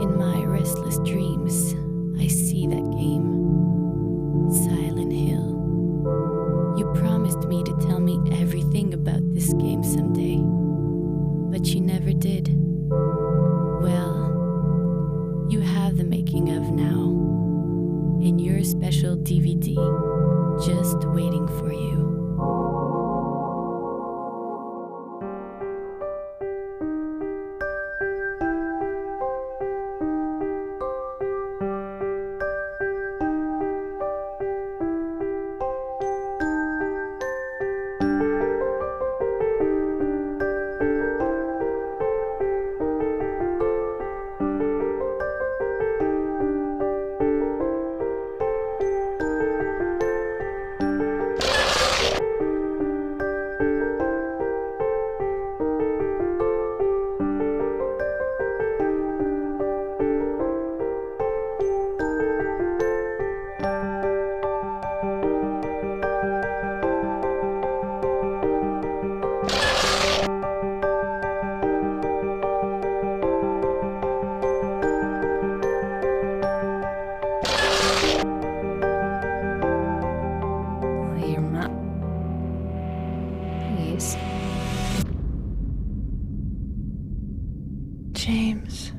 In my restless dreams, I see that game, Silent Hill. You promised me to tell me everything about this game someday, but you never did. Well, you have the making of now, in your special DVD, just waiting for you. James.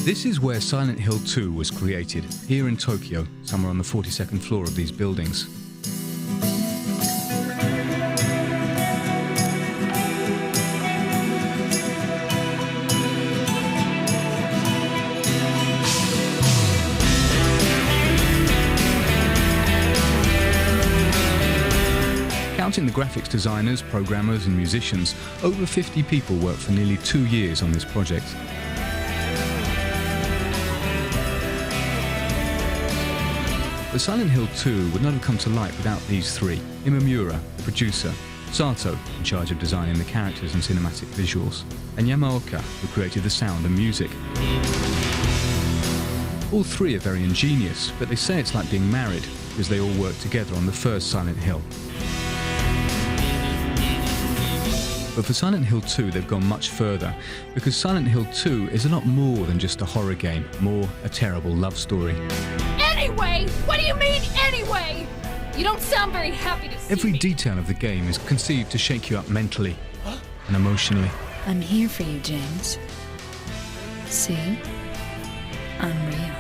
This is where Silent Hill 2 was created, here in Tokyo, somewhere on the 42nd floor of these buildings. Counting the graphics designers, programmers and musicians, over 50 people worked for nearly 2 years on this project. But Silent Hill 2 would not have come to light without these three: Imamura, the producer, Sato, in charge of designing the characters and cinematic visuals, and Yamaoka, who created the sound and music. All three are very ingenious, but they say it's like being married, because they all worked together on the first Silent Hill. But for Silent Hill 2 they've gone much further, because Silent Hill 2 is a lot more than just a horror game, more a terrible love story. Anyway? What do you mean, anyway? You don't sound very happy to see Every me. detail of the game is conceived to shake you up mentally and emotionally. I'm here for you, James. See? I'm real.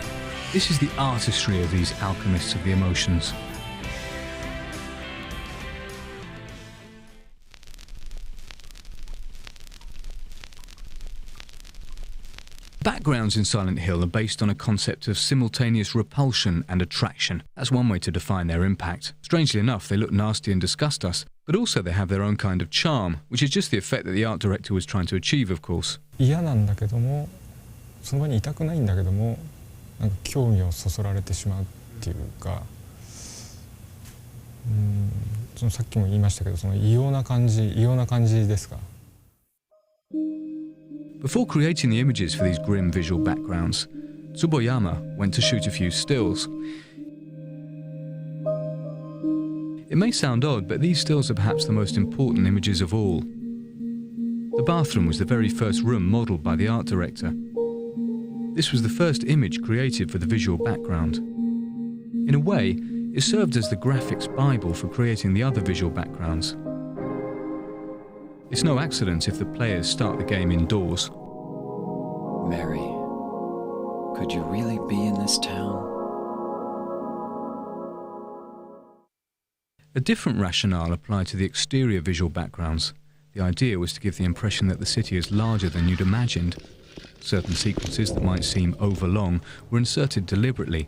This is the artistry of these alchemists of the emotions. Backgrounds in Silent Hill are based on a concept of simultaneous repulsion and attraction. That's one way to define their impact. Strangely enough, they look nasty and disgust us, but also they have their own kind of charm, which is just the effect that the art director was trying to achieve, of course. 嫌なんだけども、その場にいたくないんだけども、なんか興味をそそられてしまうっていうか、そのさっきも言いましたけど、その異様な感じですか。Before creating the images for these grim visual backgrounds, Tsuboyama went to shoot a few stills. It may sound odd, but these stills are perhaps the most important images of all. The bathroom was the very first room modelled by the art director. This was the first image created for the visual background. In a way, it served as the graphics Bible for creating the other visual backgrounds. It's no accident if the players start the game indoors. Mary, could you really be in this town? A different rationale applied to the exterior visual backgrounds. The idea was to give the impression that the city is larger than you'd imagined. Certain sequences that might seem overlong were inserted deliberately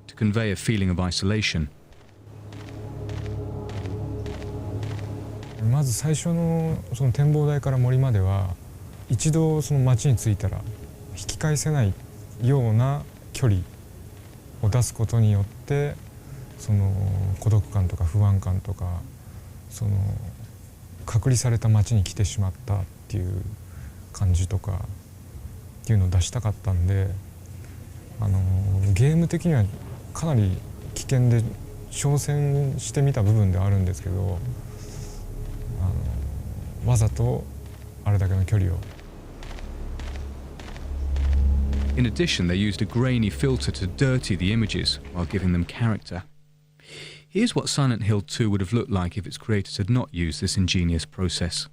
to convey a feeling of isolation. まず最初のその展望台から森までは一度その街に着いたら引き返せないような距離を出すことによってその孤独感とか不安感とかその隔離された街に来てしまったっていう感じとかっていうのを出したかったんでゲーム的にはかなり危険で挑戦してみた部分ではあるんですけど、わざとあれだけの距離を。In addition, they used a grainy filter to dirty the images while giving them character. Here's what Silent Hill 2 would have looked like if its creators had not used this ingenious process.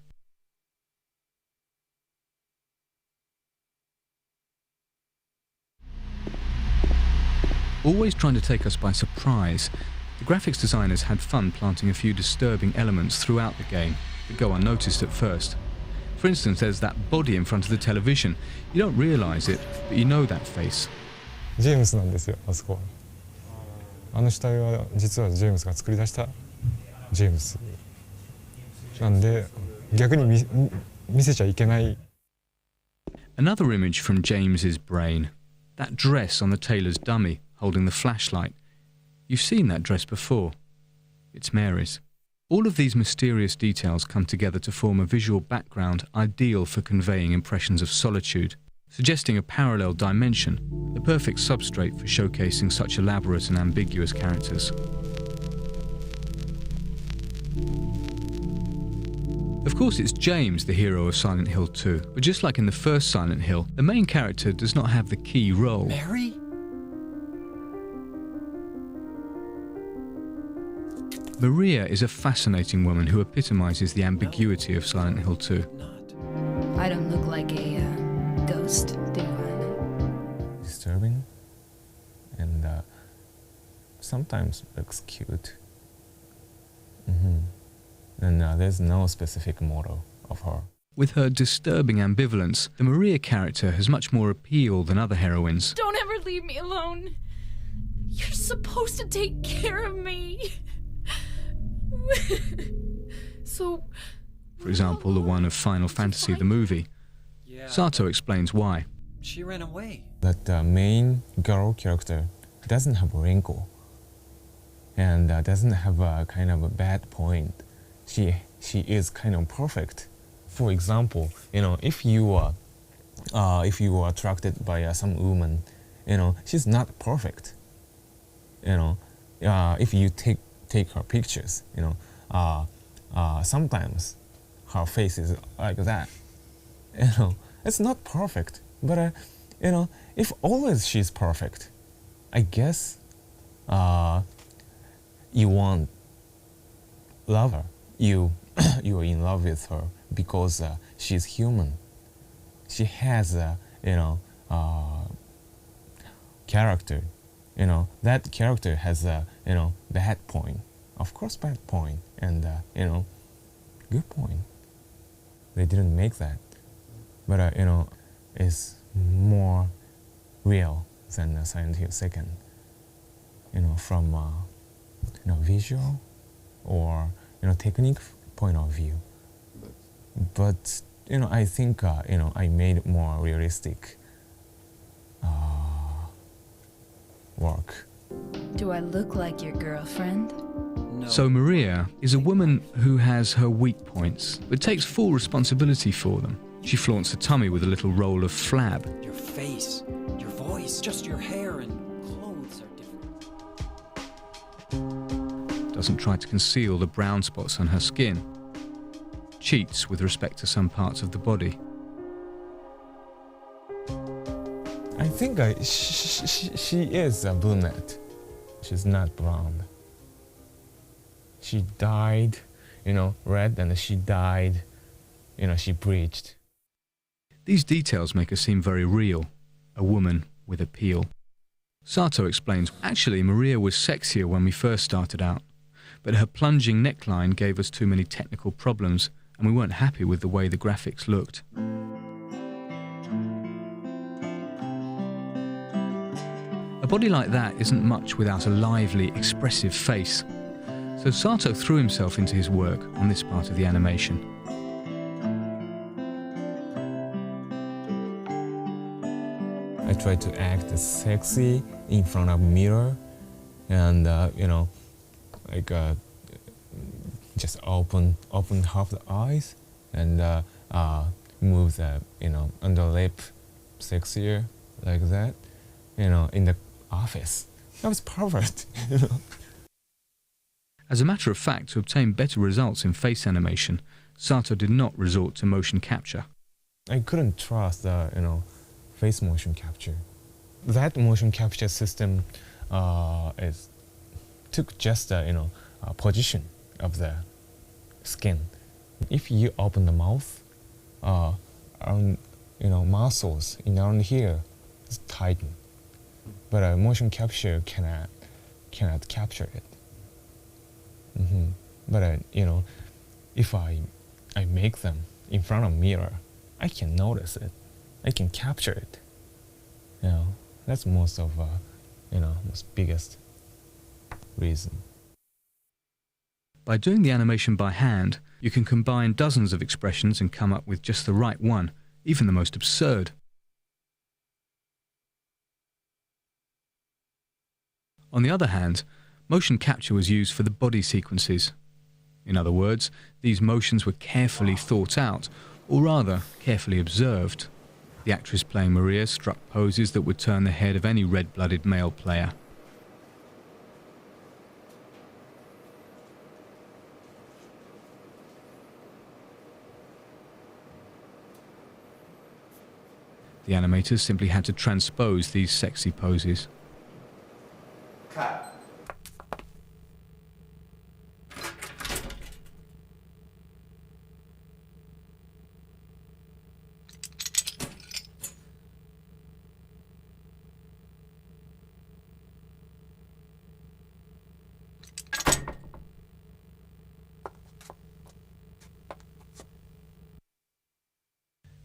Always trying to take us by surprise, the graphics designers had fun planting a few disturbing elements throughout the game that go unnoticed at first. For instance, there's that body in front of the television. You don't realise it, but you know that face. ジェームスなんですよ、あそこは。あの死体は実はジェームスが作り出したジェームスなんで、逆に見せちゃいけない。 Another image from James's brain. That dress on the tailor's dummy holding the flashlight. You've seen that dress before. It's Mary's. All of these mysterious details come together to form a visual background ideal for conveying impressions of solitude, suggesting a parallel dimension, the perfect substrate for showcasing such elaborate and ambiguous characters. Of course, it's James, the hero of Silent Hill 2, but just like in the first Silent Hill, the main character does not have the key role. Mary? Maria is a fascinating woman who epitomizes the ambiguity of Silent Hill 2. I don't look like a ghost, do I? Disturbing and sometimes looks cute. And there's no specific model of her. With her disturbing ambivalence, the Maria character has much more appeal than other heroines. Don't ever leave me alone. You're supposed to take care of me. So... For example, the one of Final Fantasy the movie. Yeah. Sato explains why. She ran away. That the main girl character doesn't have a wrinkle and doesn't have a kind of a bad point. She is kind of perfect. For example, if you are attracted by some woman, she's not perfect. If you take her pictures, sometimes her face is like that. It's not perfect, but if always she's perfect, I guess you want love her. You are in love with her because she's human. She has a character. That character has a bad point. Of course, bad point and good point. They didn't make that, but it's more real than Silent Hill 2nd. From visual or technique point of view. But I think I made more realistic work. Do I look like your girlfriend? No. So Maria is a woman who has her weak points, but takes full responsibility for them. She flaunts her tummy with a little roll of flab. Your face, your voice, just your hair and clothes are different. Doesn't try to conceal the brown spots on her skin. Cheats with respect to some parts of the body. I think she is a brunette. She's not blonde. She dyed, red, and she dyed, she bleached. These details make her seem very real, a woman with appeal. Sato explains, actually Maria was sexier when we first started out, but her plunging neckline gave us too many technical problems and we weren't happy with the way the graphics looked. A body like that isn't much without a lively, expressive face. So Sato threw himself into his work on this part of the animation. I tried to act sexy in front of a mirror and, just open half the eyes and move the, under lip sexier like that, in the office. That was perfect. As a matter of fact, to obtain better results in face animation, Sato did not resort to motion capture. I couldn't trust the face motion capture. That motion capture system took just the position of the skin. If you open the mouth, muscles around here is tightened, but a motion capture cannot capture it. But if I make them in front of a mirror, I can notice it. I can capture it. That's most biggest reason. By doing the animation by hand, you can combine dozens of expressions and come up with just the right one, even the most absurd. On the other hand, motion capture was used for the body sequences. In other words, these motions were carefully thought out, or rather, carefully observed. The actress playing Maria struck poses that would turn the head of any red-blooded male player. The animators simply had to transpose these sexy poses. Cut.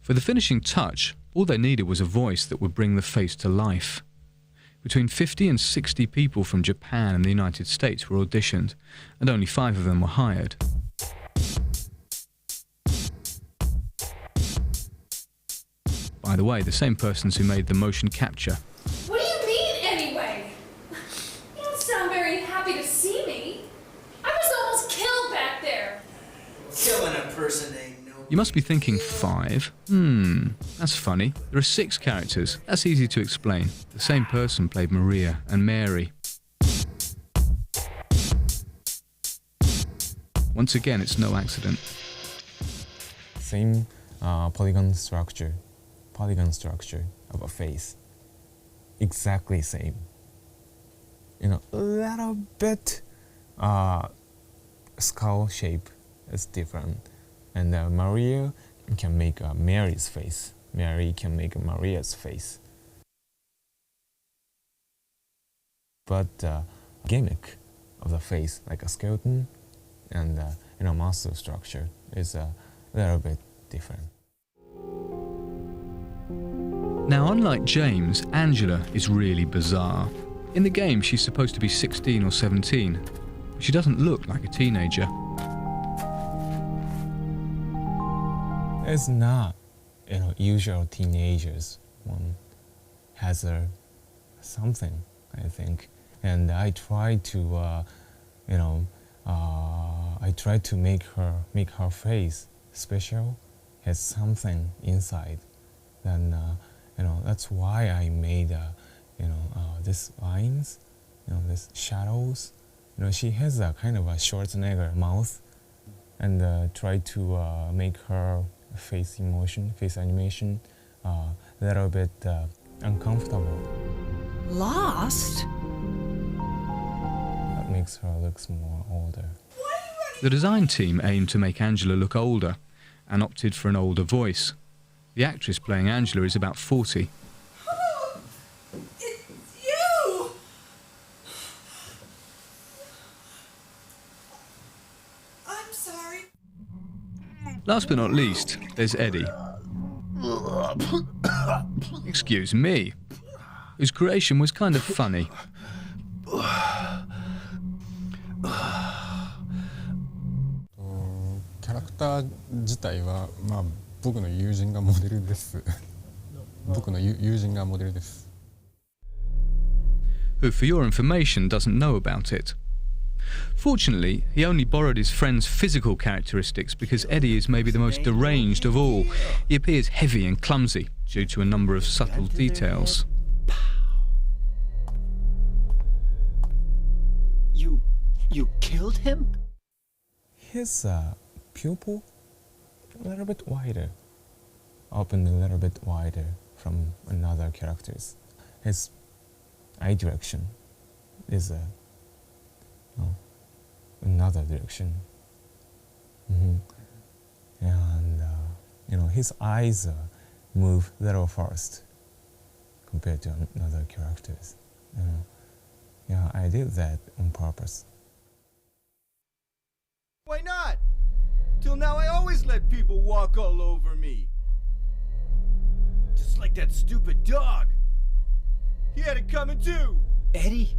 For the finishing touch, all they needed was a voice that would bring the face to life. Between 50 and 60 people from Japan and the United States were auditioned, and only 5 of them were hired. By the way, the same persons who made the motion capture. What do you mean, anyway? You don't sound very happy to see me. I was almost killed back there. Killing a person ain't no... You must be thinking 5? That's funny. There are 6 characters. That's easy to explain. The same person played Maria and Mary. Once again, it's no accident. Same polygon structure of a face. Exactly same. A little bit skull shape is different. And Maria can make Mary's face. Mary can make Maria's face. But gimmick of the face, like a skeleton and muscle structure, is a little bit different. Now, unlike James, Angela is really bizarre. In the game, she's supposed to be 16 or 17, but she doesn't look like a teenager. It's not, usual teenagers. One has something, I think, and I try to, make her face special, has something inside. Then, that's why I made, these lines, these shadows. She has a kind of a Schwarzenegger mouth, and try to make her face animation, a little bit uncomfortable. Lost? That makes her look more older. The design team aimed to make Angela look older and opted for an older voice. The actress playing Angela is about 40. It's you! I'm sorry. Last but not least, there's Eddie. Excuse me. Whose creation was kind of funny. Who, for your information, doesn't know about it. Fortunately, he only borrowed his friend's physical characteristics because Eddie is maybe the most deranged of all. He appears heavy and clumsy due to a number of subtle details. You killed him? His pupil a little bit wider, opened a little bit wider from another characters. His eye direction is another direction. And his eyes move a little fast compared to other characters. Yeah, I did that on purpose. Why not? Till now I always let people walk all over me. Just like that stupid dog. He had it coming too. Eddie?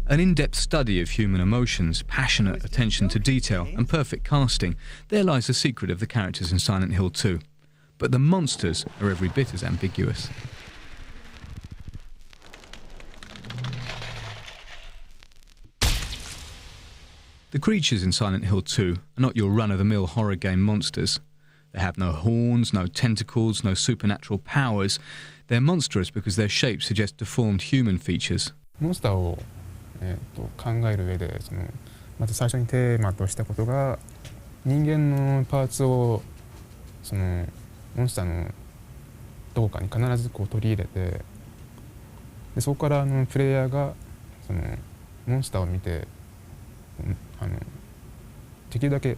An in-depth study of human emotions, passionate attention to detail, and perfect casting. There lies the secret of the characters in Silent Hill 2. But the monsters are every bit as ambiguous. The creatures in Silent Hill 2 are not your run-of-the-mill horror game monsters. They have no horns, no tentacles, no supernatural powers. They're monstrous because their shapes suggest deformed human features. モンスターを、考える上でまず最初にテーマとしたことが人間のパーツをモンスターのどこかに必ず取り入れてでそこからプレイヤーがモンスターを見てできるだけ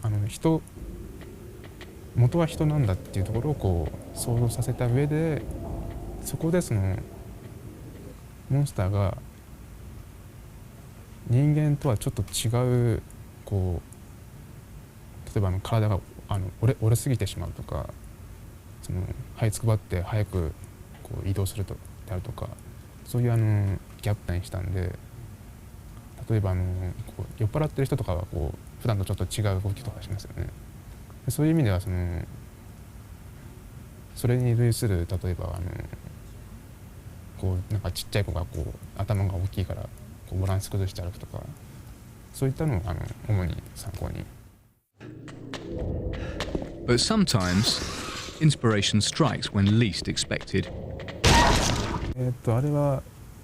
元は人なんだっていうところを想像させた上でそこでモンスターが人間とはちょっと違う例えば体が折れすぎてしまうとか這いつくばって早く移動するであるとかそういうギャップにしたんで例えば酔っ払ってる人とかは普段とちょっと違う動きとかしますよね。そういう意味ではそれに類する例えばなんかちっちゃい子が頭が大きいからバランス崩して歩くとかそういったのを主に参考に。But sometimes inspiration strikes when least expected.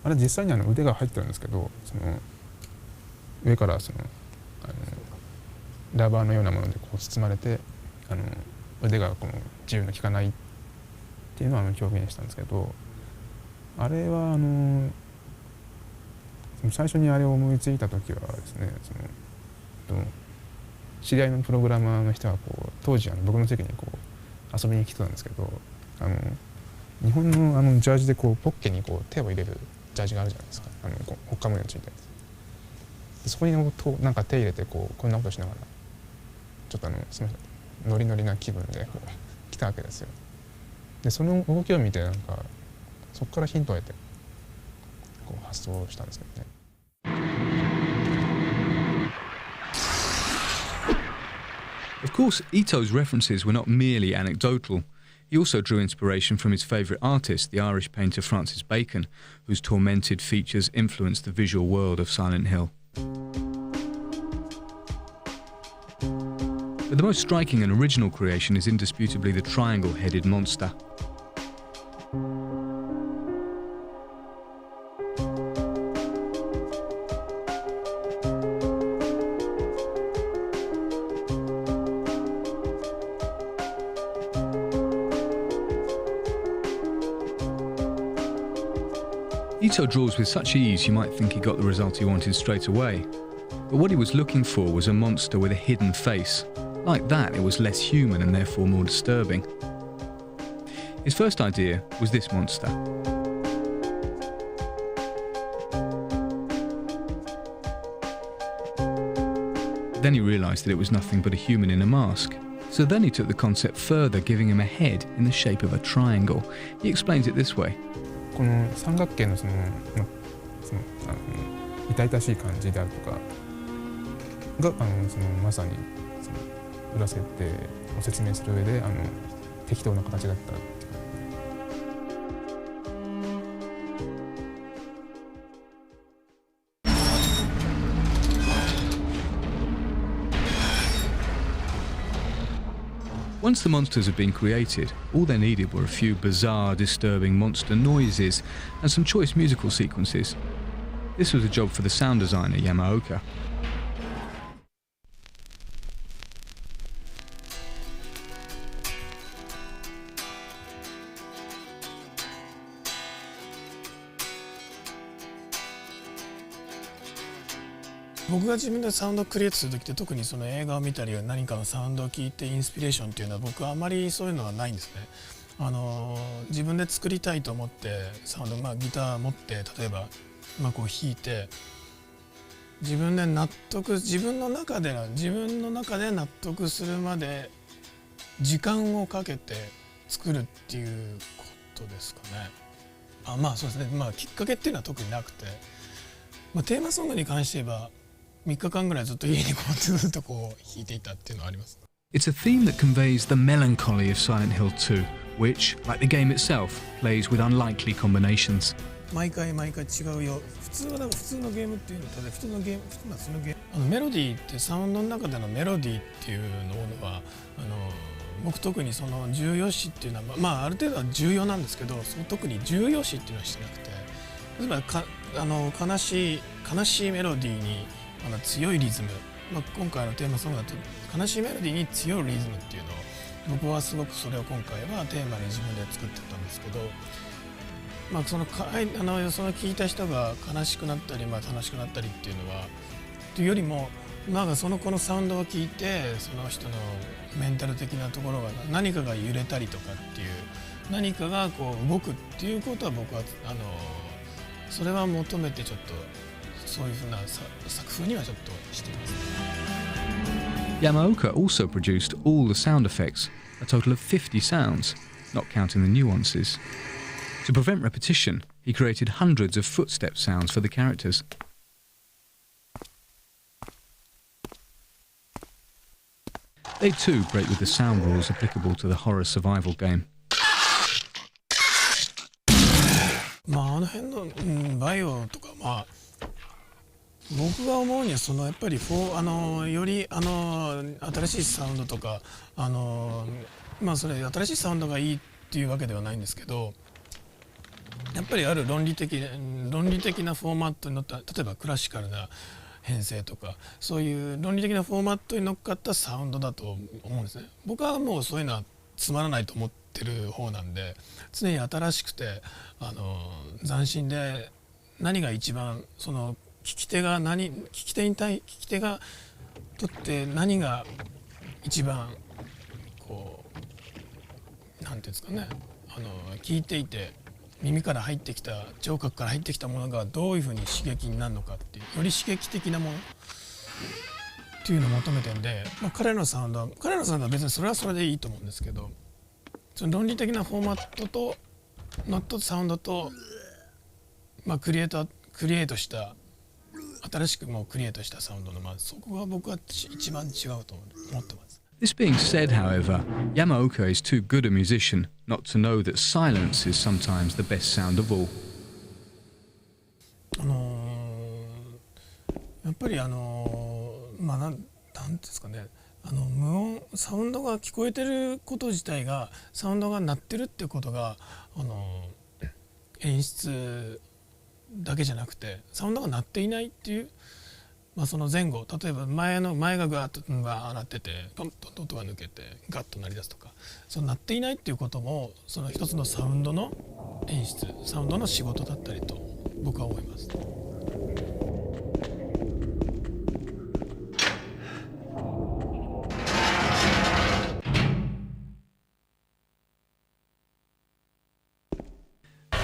あれ実際に腕が入ってるんですけど上からラバーのようなもので包まれて腕が自由の利かないっていうのを表現したんですけどあれは最初にあれを思いついた時はですね知り合いのプログラマーの人が当時僕の席に遊びに来てたんですけど日本のジャージでポッケに手を入れるジャージがあるじゃないですかほっかむりのついたやつそこになんか手入れてこんなことしながらちょっとすみませんノリノリな気分で来たわけですよ。でその動きを見てなんかそこからヒントを得て発想したんですけどね。Of course, Ito's references were not merely anecdotal. He also drew inspiration from his favourite artist, the Irish painter Francis Bacon, whose tormented features influenced the visual world of Silent Hill. But the most striking and original creation is indisputably the triangle-headed monster. Ito draws with such ease you might think he got the result he wanted straight away. But what he was looking for was a monster with a hidden face. Like that, it was less human and therefore more disturbing. His first idea was this monster. Then he realised that it was nothing but a human in a mask. So then he took the concept further, giving him a head in the shape of a triangle. He explains it this way. この三角形の痛々しい感じであるとかがまさに裏設定を説明する上で適当な形だったっていう。Once the monsters had been created, all they needed were a few bizarre, disturbing monster noises and some choice musical sequences. This was a job for the sound designer Yamaoka. 僕が自分でサウンドをクリエイトする時って特にその映画を見たり何かのサウンドを聞いてインスピレーションっていうのは僕はあまりそういうのはないんですね。自分で作りたいと思ってサウンド、ギター持って例えばこう弾いて自分の中で納得するまで時間をかけて作るっていうことですかね。そうですね。きっかけっていうのは特になくて、テーマソングに関して言えば3日間ぐらいずっと家にずっとこう弾いていたっていうのはあります。It's a theme that conveys the melancholy of Silent Hill 2, which, like the game itself, plays with unlikely combinations. 毎回違うよ。普通のゲームっていうのと普通のゲームメロディーってサウンドの中でのメロディーっていうのは僕特にその重要視っていうのはある程度は重要なんですけど、特に重要視っていうのはしてなくて、例えば悲しいメロディーに強いリズム、今回のテーマソングだと悲しいメロディーに強いリズムっていうのを僕はすごくそれを今回はテーマに自分で作ってたんですけど、その聞いた人が悲しくなったり楽しくなったりっていうのはというよりもこのサウンドを聞いてその人のメンタル的なところが何かが揺れたりとかっていう何かがこう動くっていうことは僕はそれは求めてちょっとそういうふうな作風にはちょっとしています。Yamaoka also produced all the sound effects, a total of 50 sounds, not counting the nuances. To prevent repetition, he created hundreds of footstep sounds for the characters. They too break with the sound rules applicable to the horror survival game. あの辺の、バイオとか僕が思うにはやっぱりより新しいサウンドとかそれ新しいサウンドがいいっていうわけではないんですけど、やっぱりある論理的なフォーマットに乗った例えばクラシカルな編成とかそういう論理的なフォーマットに乗っかったサウンドだと思うんですね。僕はもうそういうのはつまらないと思ってる方なんで、常に新しくて斬新で何が一番聞き手がとって何が一番なんていうんですかね、聞いていて耳から入ってきた聴覚から入ってきたものがどういうふうに刺激になるのかっていうより刺激的なものっていうのを求めてるんで、彼のサウンドは別にそれはそれでいいと思うんですけど、その論理的なフォーマットとノットサウンドと、クリエイトした新しくクリエイトしたサウンドのそこが僕は一番違うと思ってます。This being said, however, Yamaoka is too good a musician not to know that silence is sometimes the best sound of all. やっぱりなんですかね、無音サウンドが聞こえてること自体がサウンドが鳴ってるってことが演出だけじゃなくてサウンドが鳴っていないっていう。その前後、例えば前がガーッと鳴っててトンと音が抜けてガッと鳴り出すとか、鳴っていないっていうこともその一つのサウンドの演出、サウンドの仕事だったりと僕は思います。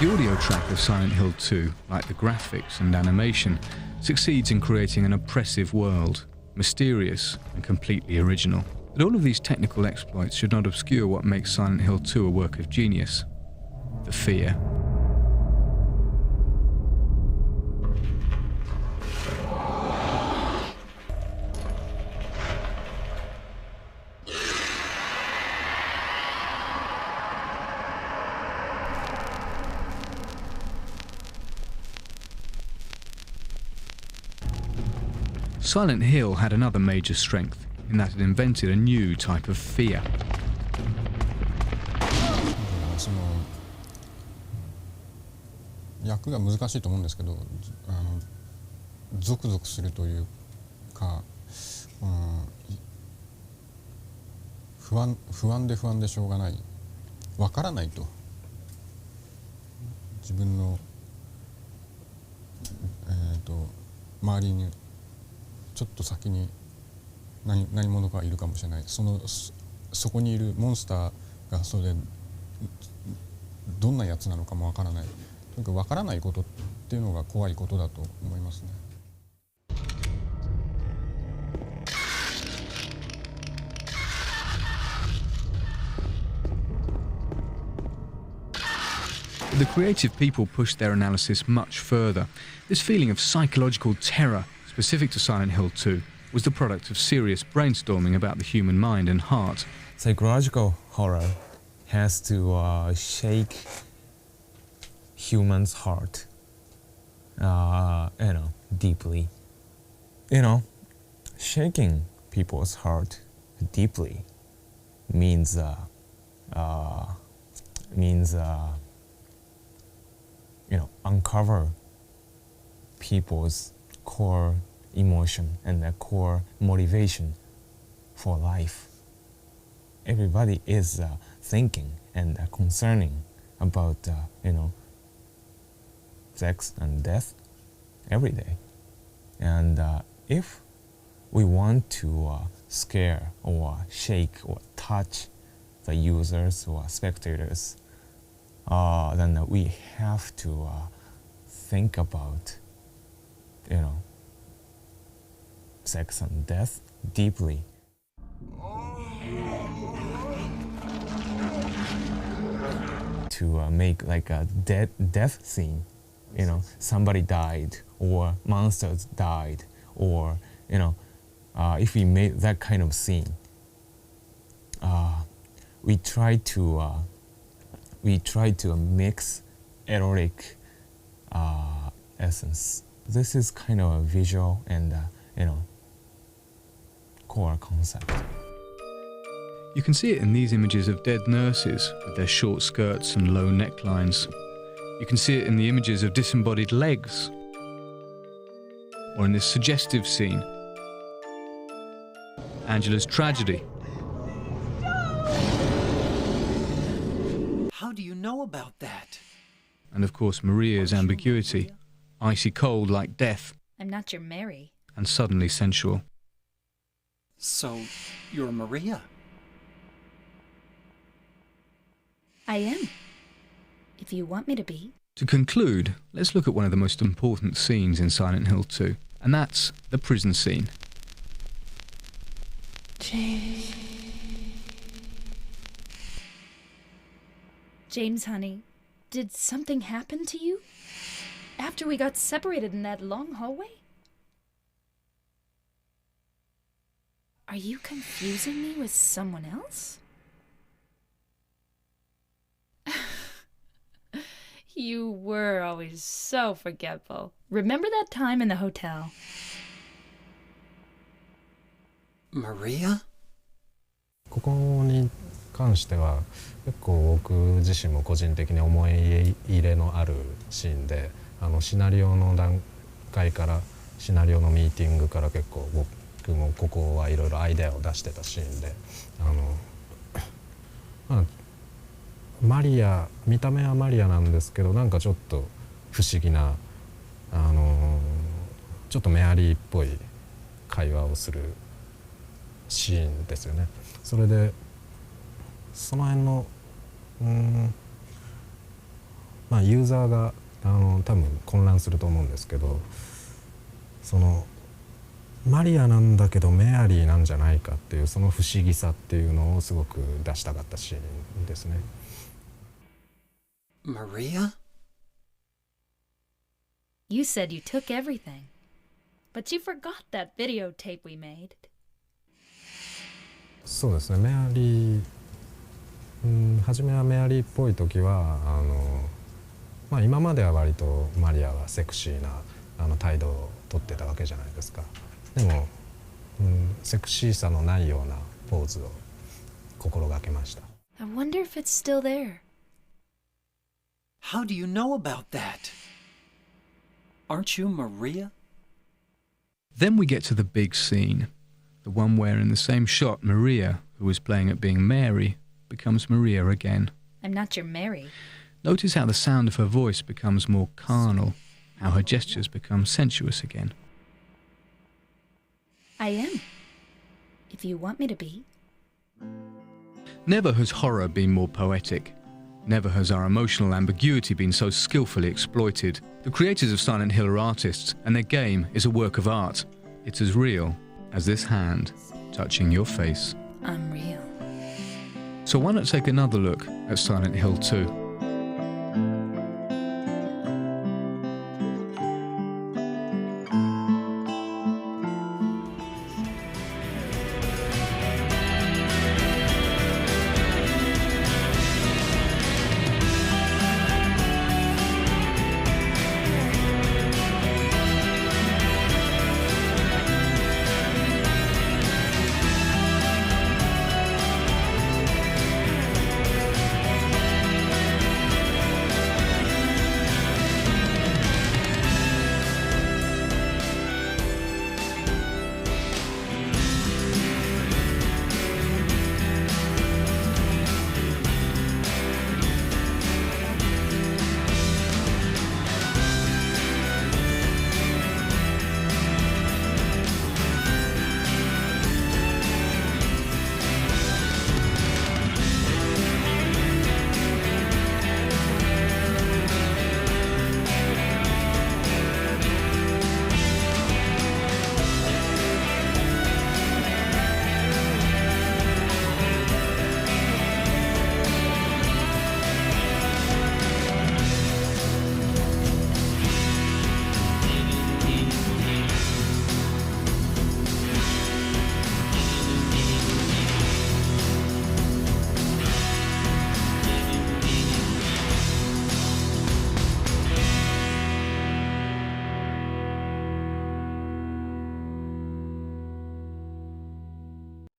The audio track of Silent Hill 2, like the graphics and animation, succeeds in creating an oppressive world, mysterious and completely original. But all of these technical exploits should not obscure what makes Silent Hill 2 a work of genius: the fear. Silent Hill had another major strength in that it invented a new type of fear. 役が難しいと思うんですけど、ゾクゾクするというか、不安でしょうがない、わからないと、自分の周りにちょっと先に何者かいるかもしれない。そこにいるモンスターがそれでどんなやつなのかもわからない。とにかくわからないことっていうのが怖いことだと思いますね。The creative people pushed their analysis much further. This feeling of psychological terror, specific to Silent Hill 2, was the product of serious brainstorming about the human mind and heart. Psychological horror has to shake human's heart, deeply. Shaking people's heart deeply means uncover people's core emotion and their core motivation for life. Everybody is thinking and concerning about sex and death every day. And if we want to scare or shake or touch the users or spectators, then we have to think about sex and death deeply. To make like a death scene, somebody died or monsters died, or if we made that kind of scene, we try to mix erotic essence. This is kind of a visual and core concept. You can see it in these images of dead nurses with their short skirts and low necklines. You can see it in the images of disembodied legs, or in this suggestive scene, Angela's tragedy. How do you know about that? And of course Maria's ambiguity, icy cold like death, I'm not your Mary. and suddenly sensual. So, you're Maria? I am. If you want me to be. To conclude, let's look at one of the most important scenes in Silent Hill 2, and that's the prison scene. James, honey, did something happen to you? After we got separated in that long hallway? Are you confusing me with someone else? You were always so forgetful. Remember that time in the hotel? Maria? ここに関しては結構僕自身も個人的に思い入れのあるシーンで、シナリオの段階からシナリオのミーティングから結構僕もここはいろいろアイデアを出してたシーンで、マリア、見た目はマリアなんですけど、なんかちょっと不思議なちょっとメアリーっぽい会話をするシーンですよね。それでその辺のユーザーが多分混乱すると思うんですけど、そのマリアなんだけどメアリーなんじゃないかっていうその不思議さっていうのをすごく出したかったシーンですね。Maria? You said you took everything, but you forgot that videotape we made. そうですね、メアリー、初めはメアリーっぽい時は今までは割とマリアはセクシーな態度をとってたわけじゃないですか。でも、セクシーさのないようなポーズを心がけました。I wonder if it's still there. How do you know about that? Aren't you Maria? Then we get to the big scene, the one where in the same shot Maria, who was playing at being Mary, becomes Maria again. I'm not your Mary. Notice how the sound of her voice becomes more carnal, how her gestures become sensuous again. I am. If you want me to be. Never has horror been more poetic. Never has our emotional ambiguity been so skillfully exploited. The creators of Silent Hill are artists, and their game is a work of art. It's as real as this hand touching your face. I'm real. So why not take another look at Silent Hill 2?